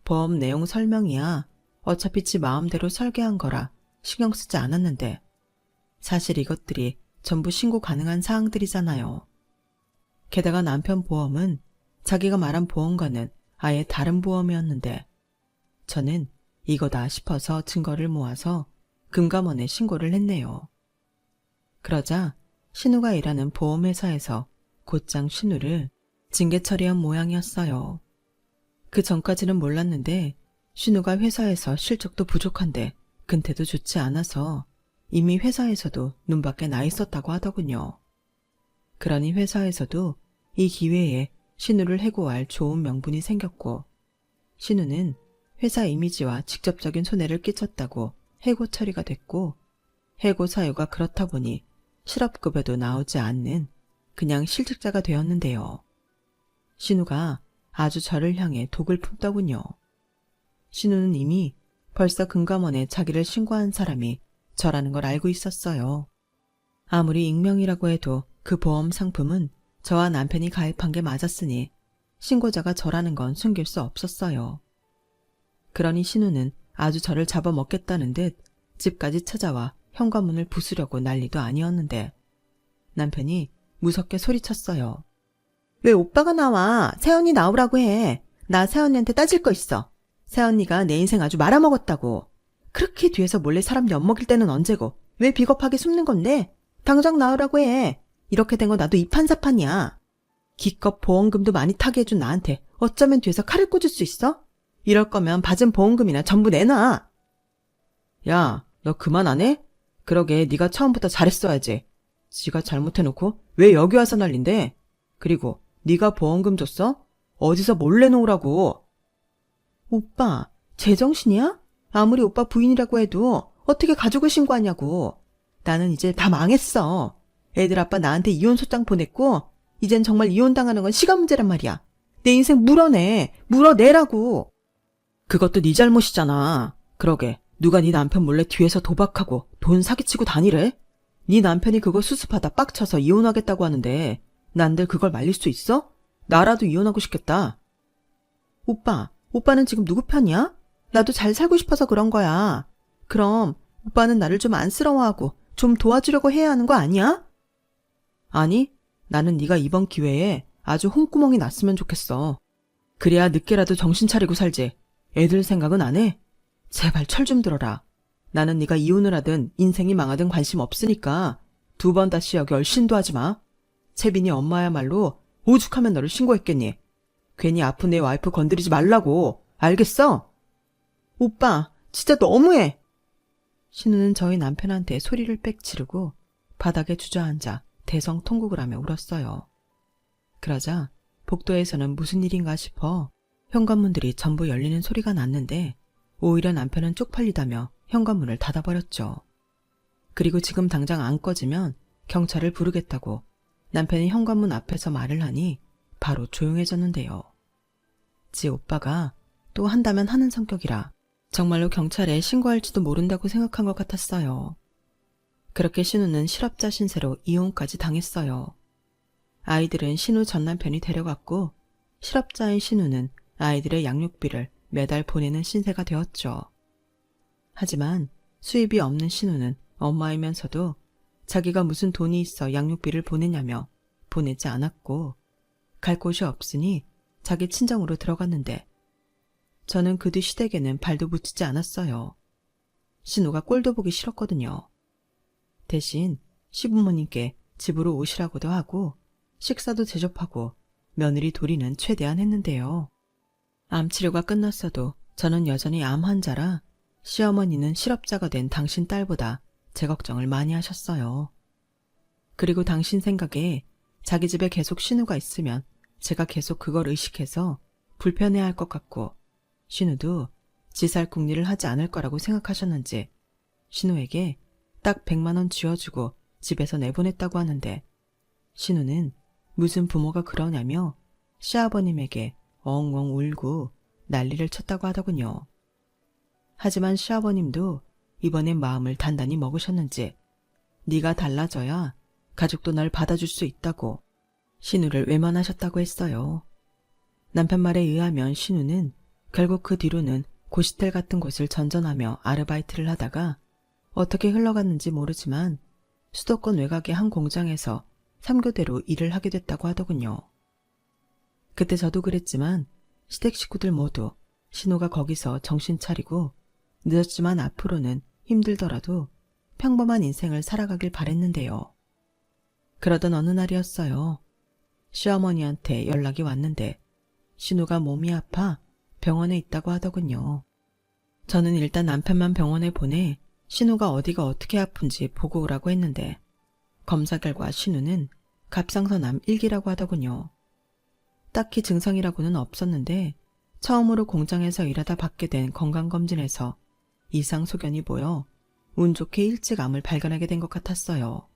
보험 내용 설명이야 어차피 지 마음대로 설계한 거라 신경 쓰지 않았는데 사실 이것들이 전부 신고 가능한 사항들이잖아요. 게다가 남편 보험은 자기가 말한 보험과는 아예 다른 보험이었는데 저는 이거다 싶어서 증거를 모아서 금감원에 신고를 했네요. 그러자 신우가 일하는 보험회사에서 곧장 신우를 징계 처리한 모양이었어요. 그 전까지는 몰랐는데 신우가 회사에서 실적도 부족한데 근태도 좋지 않아서 이미 회사에서도 눈밖에 나 있었다고 하더군요. 그러니 회사에서도 이 기회에 신우를 해고할 좋은 명분이 생겼고 신우는 회사 이미지와 직접적인 손해를 끼쳤다고 해고 처리가 됐고 해고 사유가 그렇다 보니 실업급여도 나오지 않는 그냥 실직자가 되었는데요. 신우가 아주 저를 향해 독을 품더군요. 신우는 이미 벌써 금감원에 자기를 신고한 사람이 저라는 걸 알고 있었어요. 아무리 익명이라고 해도 그 보험 상품은 저와 남편이 가입한 게 맞았으니 신고자가 저라는 건 숨길 수 없었어요. 그러니 신우는 아주 저를 잡아먹겠다는 듯 집까지 찾아와 현관문을 부수려고 난리도 아니었는데 남편이 무섭게 소리쳤어요. 왜 오빠가 나와? 새언니 나오라고 해. 나 새언니한테 따질 거 있어. 새언니가 내 인생 아주 말아먹었다고. 그렇게 뒤에서 몰래 사람 엿먹일 때는 언제고 왜 비겁하게 숨는 건데? 당장 나오라고 해. 이렇게 된 거 나도 이판사판이야. 기껏 보험금도 많이 타게 해준 나한테 어쩌면 뒤에서 칼을 꽂을 수 있어? 이럴 거면 받은 보험금이나 전부 내놔. 야, 너 그만 안 해? 그러게 네가 처음부터 잘했어야지. 지가 잘못해놓고 왜 여기 와서 난린데? 그리고 네가 보험금 줬어? 어디서 몰래 놓으라고. 오빠, 제정신이야? 아무리 오빠 부인이라고 해도 어떻게 가족을 신고하냐고. 나는 이제 다 망했어. 애들 아빠 나한테 이혼 소장 보냈고 이젠 정말 이혼당하는 건 시간 문제란 말이야. 내 인생 물어내라고. 그것도 네 잘못이잖아. 그러게 누가 네 남편 몰래 뒤에서 도박하고 돈 사기치고 다니래? 네 남편이 그거 수습하다 빡쳐서 이혼하겠다고 하는데 난들 그걸 말릴 수 있어? 나라도 이혼하고 싶겠다. 오빠는 지금 누구 편이야? 나도 잘 살고 싶어서 그런 거야. 그럼 오빠는 나를 좀 안쓰러워하고 좀 도와주려고 해야 하는 거 아니야? 아니, 나는 네가 이번 기회에 아주 홍구멍이 났으면 좋겠어. 그래야 늦게라도 정신 차리고 살지. 애들 생각은 안 해? 제발 철 좀 들어라. 나는 네가 이혼을 하든 인생이 망하든 관심 없으니까 두 번 다시 여기 얼씬도 하지 마. 채빈이 엄마야말로 오죽하면 너를 신고했겠니? 괜히 아픈 내 와이프 건드리지 말라고. 알겠어? 오빠, 진짜 너무해. 신우는 저희 남편한테 소리를 빽 지르고 바닥에 주저앉아 대성통곡을 하며 울었어요. 그러자 복도에서는 무슨 일인가 싶어 현관문들이 전부 열리는 소리가 났는데 오히려 남편은 쪽팔리다며 현관문을 닫아버렸죠. 그리고 지금 당장 안 꺼지면 경찰을 부르겠다고 남편이 현관문 앞에서 말을 하니 바로 조용해졌는데요. 지 오빠가 또 한다면 하는 성격이라 정말로 경찰에 신고할지도 모른다고 생각한 것 같았어요. 그렇게 신우는 실업자 신세로 이혼까지 당했어요. 아이들은 신우 전 남편이 데려갔고 실업자인 신우는 아이들의 양육비를 매달 보내는 신세가 되었죠. 하지만 수입이 없는 신우는 엄마이면서도 자기가 무슨 돈이 있어 양육비를 보내냐며 보내지 않았고 갈 곳이 없으니 자기 친정으로 들어갔는데 저는 그 뒤 시댁에는 발도 붙이지 않았어요. 신우가 꼴도 보기 싫었거든요. 대신 시부모님께 집으로 오시라고도 하고 식사도 대접하고 며느리 도리는 최대한 했는데요. 암 치료가 끝났어도 저는 여전히 암 환자라 시어머니는 실업자가 된 당신 딸보다 제 걱정을 많이 하셨어요. 그리고 당신 생각에 자기 집에 계속 신우가 있으면 제가 계속 그걸 의식해서 불편해할 것 같고 신우도 지살 궁리를 하지 않을 거라고 생각하셨는지 신우에게 딱 100만 원 쥐어주고 집에서 내보냈다고 하는데 신우는 무슨 부모가 그러냐며 시아버님에게 엉엉 울고 난리를 쳤다고 하더군요. 하지만 시아버님도 이번엔 마음을 단단히 먹으셨는지 네가 달라져야 가족도 널 받아줄 수 있다고 신우를 외면하셨다고 했어요. 남편 말에 의하면 신우는 결국 그 뒤로는 고시텔 같은 곳을 전전하며 아르바이트를 하다가 어떻게 흘러갔는지 모르지만 수도권 외곽의 한 공장에서 3교대로 일을 하게 됐다고 하더군요. 그때 저도 그랬지만 시댁 식구들 모두 신우가 거기서 정신 차리고 늦었지만 앞으로는 힘들더라도 평범한 인생을 살아가길 바랬는데요. 그러던 어느 날이었어요. 시어머니한테 연락이 왔는데 신우가 몸이 아파 병원에 있다고 하더군요. 저는 일단 남편만 병원에 보내 신우가 어디가 어떻게 아픈지 보고 오라고 했는데 검사 결과 신우는 갑상선암 1기라고 하더군요. 딱히 증상이라고는 없었는데 처음으로 공장에서 일하다 받게 된 건강검진에서 이상 소견이 보여 운 좋게 일찍 암을 발견하게 된 것 같았어요.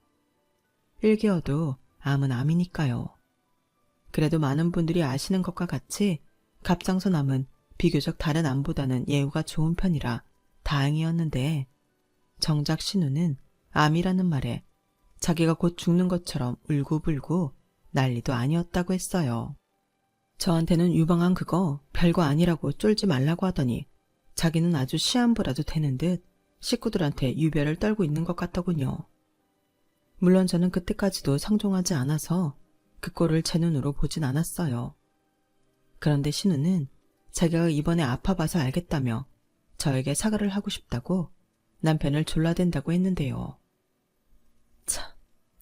1기여도 암은 암이니까요. 그래도 많은 분들이 아시는 것과 같이 갑상선암은 비교적 다른 암보다는 예후가 좋은 편이라 다행이었는데 정작 신우는 암이라는 말에 자기가 곧 죽는 것처럼 울고불고 난리도 아니었다고 했어요. 저한테는 유방암 그거 별거 아니라고 쫄지 말라고 하더니 자기는 아주 시한부라도 되는 듯 식구들한테 유별을 떨고 있는 것 같더군요. 물론 저는 그때까지도 상종하지 않아서 그 꼴을 제 눈으로 보진 않았어요. 그런데 신우는 자기가 이번에 아파봐서 알겠다며 저에게 사과를 하고 싶다고 남편을 졸라댄다고 했는데요. 참,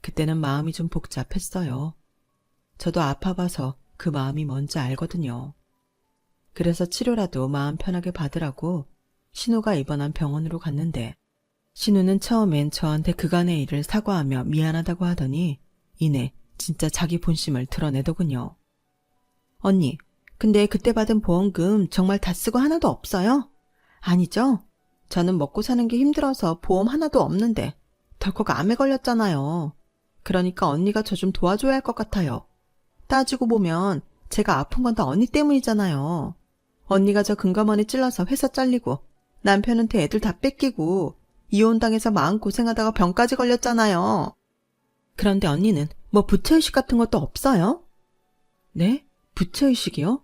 그때는 마음이 좀 복잡했어요. 저도 아파봐서 그 마음이 뭔지 알거든요. 그래서 치료라도 마음 편하게 받으라고 신우가 입원한 병원으로 갔는데 신우는 처음엔 저한테 그간의 일을 사과하며 미안하다고 하더니 이내 진짜 자기 본심을 드러내더군요. 언니, 근데 그때 받은 보험금 정말 다 쓰고 하나도 없어요? 아니죠? 저는 먹고 사는 게 힘들어서 보험 하나도 없는데 덜컥 암에 걸렸잖아요. 그러니까 언니가 저 좀 도와줘야 할 것 같아요. 따지고 보면 제가 아픈 건 다 언니 때문이잖아요. 언니가 저 금감원에 찔러서 회사 잘리고 남편한테 애들 다 뺏기고 이혼당해서 마음고생하다가 병까지 걸렸잖아요. 그런데 언니는 뭐 부채의식 같은 것도 없어요? 네? 부채의식이요?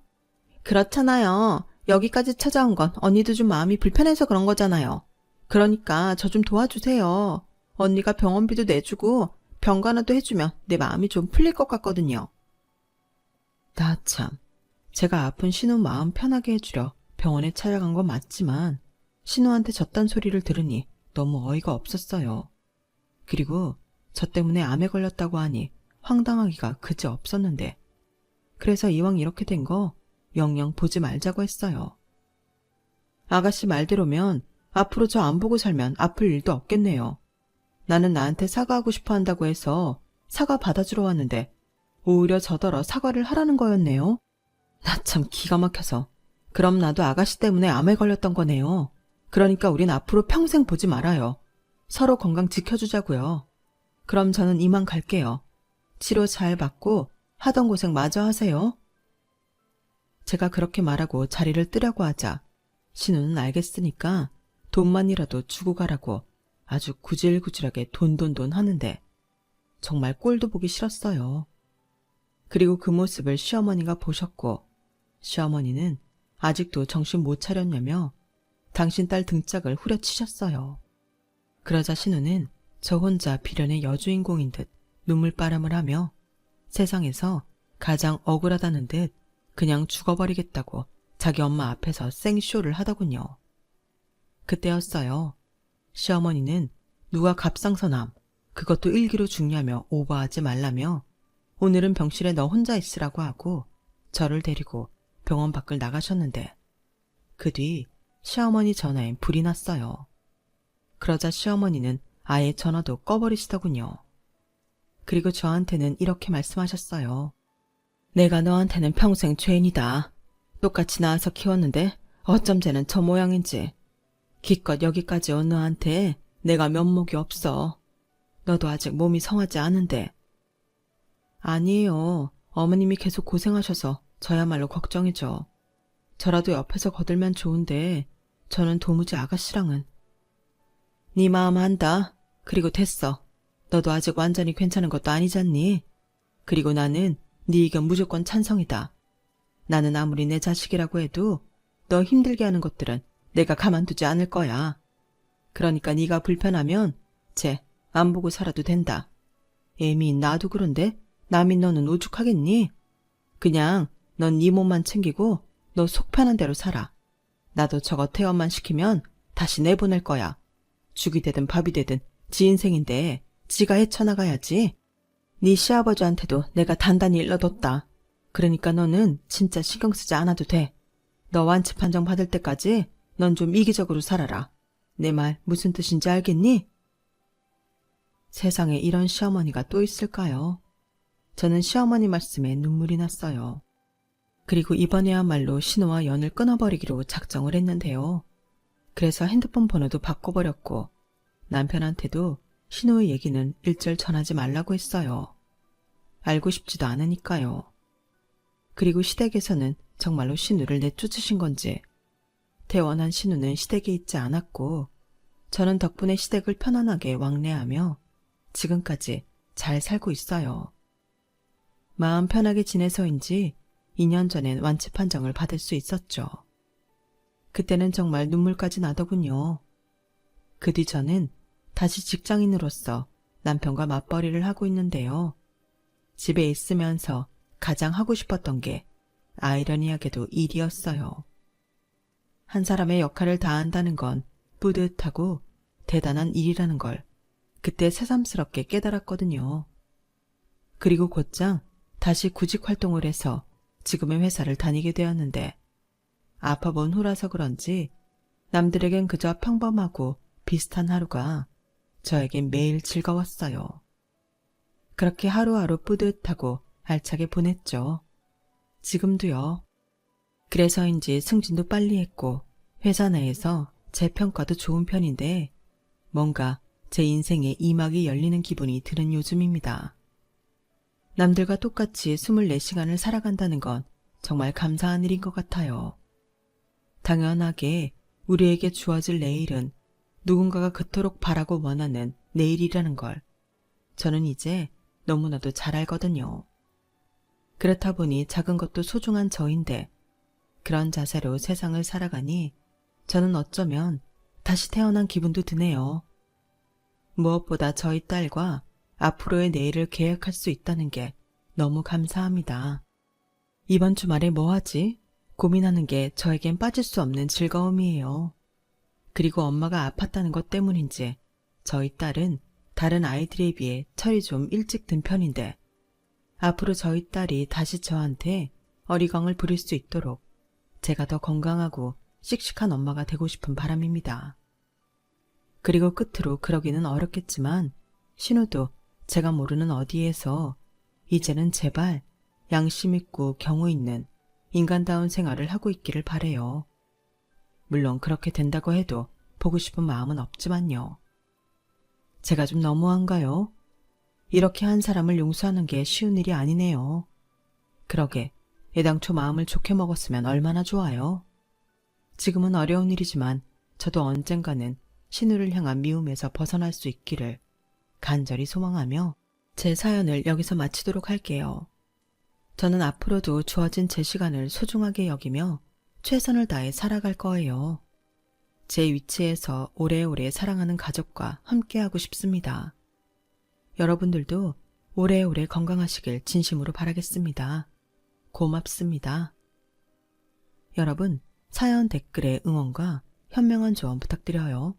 그렇잖아요. 여기까지 찾아온 건 언니도 좀 마음이 불편해서 그런 거잖아요. 그러니까 저 좀 도와주세요. 언니가 병원비도 내주고 병간호도 해주면 내 마음이 좀 풀릴 것 같거든요. 나 참, 제가 아픈 신우 마음 편하게 해주려 병원에 찾아간 건 맞지만 신우한테 졌단 소리를 들으니 너무 어이가 없었어요. 그리고 저 때문에 암에 걸렸다고 하니 황당하기가 그지 없었는데 그래서 이왕 이렇게 된 거 영영 보지 말자고 했어요. 아가씨 말대로면 앞으로 저 안 보고 살면 아플 일도 없겠네요. 나는 나한테 사과하고 싶어 한다고 해서 사과 받아주러 왔는데 오히려 저더러 사과를 하라는 거였네요. 나 참 기가 막혀서. 그럼 나도 아가씨 때문에 암에 걸렸던 거네요. 그러니까 우린 앞으로 평생 보지 말아요. 서로 건강 지켜주자고요. 그럼 저는 이만 갈게요. 치료 잘 받고 하던 고생 마저 하세요. 제가 그렇게 말하고 자리를 뜨려고 하자 신우는 알겠으니까 돈만이라도 주고 가라고 아주 구질구질하게 돈돈돈 하는데 정말 꼴도 보기 싫었어요. 그리고 그 모습을 시어머니가 보셨고 시어머니는 아직도 정신 못 차렸냐며 당신 딸 등짝을 후려치셨어요. 그러자 신우는 저 혼자 비련의 여주인공인 듯 눈물바람을 하며 세상에서 가장 억울하다는 듯 그냥 죽어버리겠다고 자기 엄마 앞에서 생쇼를 하더군요. 그때였어요. 시어머니는 누가 갑상선암, 그것도 일기로 죽냐며 오버하지 말라며 오늘은 병실에 너 혼자 있으라고 하고 저를 데리고 병원 밖을 나가셨는데 그 뒤 시어머니 전화엔 불이 났어요. 그러자 시어머니는 아예 전화도 꺼버리시더군요. 그리고 저한테는 이렇게 말씀하셨어요. 내가 너한테는 평생 죄인이다. 똑같이 낳아서 키웠는데 어쩜 쟤는 저 모양인지. 기껏 여기까지 온 너한테 내가 면목이 없어. 너도 아직 몸이 성하지 않은데. 아니에요. 어머님이 계속 고생하셔서 저야말로 걱정이죠. 저라도 옆에서 거들면 좋은데 저는 도무지 아가씨랑은. 네 마음 안다. 그리고 됐어. 너도 아직 완전히 괜찮은 것도 아니잖니. 그리고 나는 네 의견 무조건 찬성이다. 나는 아무리 내 자식이라고 해도 너 힘들게 하는 것들은 내가 가만두지 않을 거야. 그러니까 네가 불편하면 쟤 안 보고 살아도 된다. 애미인 나도 그런데 남인 너는 오죽하겠니? 그냥 넌 네 몸만 챙기고 너 속 편한 대로 살아. 나도 저거 퇴원만 시키면 다시 내보낼 거야. 죽이 되든 밥이 되든 지 인생인데 지가 헤쳐나가야지. 네 시아버지한테도 내가 단단히 일러뒀다. 그러니까 너는 진짜 신경 쓰지 않아도 돼. 너 완치 판정 받을 때까지 넌 좀 이기적으로 살아라. 내 말 무슨 뜻인지 알겠니? 세상에 이런 시어머니가 또 있을까요? 저는 시어머니 말씀에 눈물이 났어요. 그리고 이번에야말로 신우와 연을 끊어버리기로 작정을 했는데요. 그래서 핸드폰 번호도 바꿔버렸고 남편한테도 신우의 얘기는 일절 전하지 말라고 했어요. 알고 싶지도 않으니까요. 그리고 시댁에서는 정말로 신우를 내쫓으신 건지 퇴원한 신우는 시댁에 있지 않았고 저는 덕분에 시댁을 편안하게 왕래하며 지금까지 잘 살고 있어요. 마음 편하게 지내서인지 2년 전엔 완치 판정을 받을 수 있었죠. 그때는 정말 눈물까지 나더군요. 그 뒤 저는 다시 직장인으로서 남편과 맞벌이를 하고 있는데요. 집에 있으면서 가장 하고 싶었던 게 아이러니하게도 일이었어요. 한 사람의 역할을 다한다는 건 뿌듯하고 대단한 일이라는 걸 그때 새삼스럽게 깨달았거든요. 그리고 곧장 다시 구직 활동을 해서 지금의 회사를 다니게 되었는데 아파본 후라서 그런지 남들에겐 그저 평범하고 비슷한 하루가 저에겐 매일 즐거웠어요. 그렇게 하루하루 뿌듯하고 알차게 보냈죠. 지금도요. 그래서인지 승진도 빨리 했고 회사 내에서 제 평가도 좋은 편인데 뭔가 제 인생에 이막이 열리는 기분이 드는 요즘입니다. 남들과 똑같이 24시간을 살아간다는 건 정말 감사한 일인 것 같아요. 당연하게 우리에게 주어질 내일은 누군가가 그토록 바라고 원하는 내일이라는 걸 저는 이제 너무나도 잘 알거든요. 그렇다 보니 작은 것도 소중한 저인데 그런 자세로 세상을 살아가니 저는 어쩌면 다시 태어난 기분도 드네요. 무엇보다 저희 딸과 앞으로의 내일을 계획할 수 있다는 게 너무 감사합니다. 이번 주말에 뭐 하지? 고민하는 게 저에겐 빠질 수 없는 즐거움이에요. 그리고 엄마가 아팠다는 것 때문인지 저희 딸은 다른 아이들에 비해 철이 좀 일찍 든 편인데 앞으로 저희 딸이 다시 저한테 어리광을 부릴 수 있도록 제가 더 건강하고 씩씩한 엄마가 되고 싶은 바람입니다. 그리고 끝으로 그러기는 어렵겠지만 신우도 제가 모르는 어디에서 이제는 제발 양심 있고 경우 있는 인간다운 생활을 하고 있기를 바래요. 물론 그렇게 된다고 해도 보고 싶은 마음은 없지만요. 제가 좀 너무한가요? 이렇게 한 사람을 용서하는 게 쉬운 일이 아니네요. 그러게 애당초 마음을 좋게 먹었으면 얼마나 좋아요. 지금은 어려운 일이지만 저도 언젠가는 신우를 향한 미움에서 벗어날 수 있기를 간절히 소망하며 제 사연을 여기서 마치도록 할게요. 저는 앞으로도 주어진 제 시간을 소중하게 여기며 최선을 다해 살아갈 거예요. 제 위치에서 오래오래 사랑하는 가족과 함께하고 싶습니다. 여러분들도 오래오래 건강하시길 진심으로 바라겠습니다. 고맙습니다. 여러분, 사연 댓글에 응원과 현명한 조언 부탁드려요.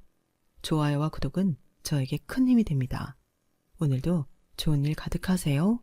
좋아요와 구독은 저에게 큰 힘이 됩니다. 오늘도 좋은 일 가득하세요.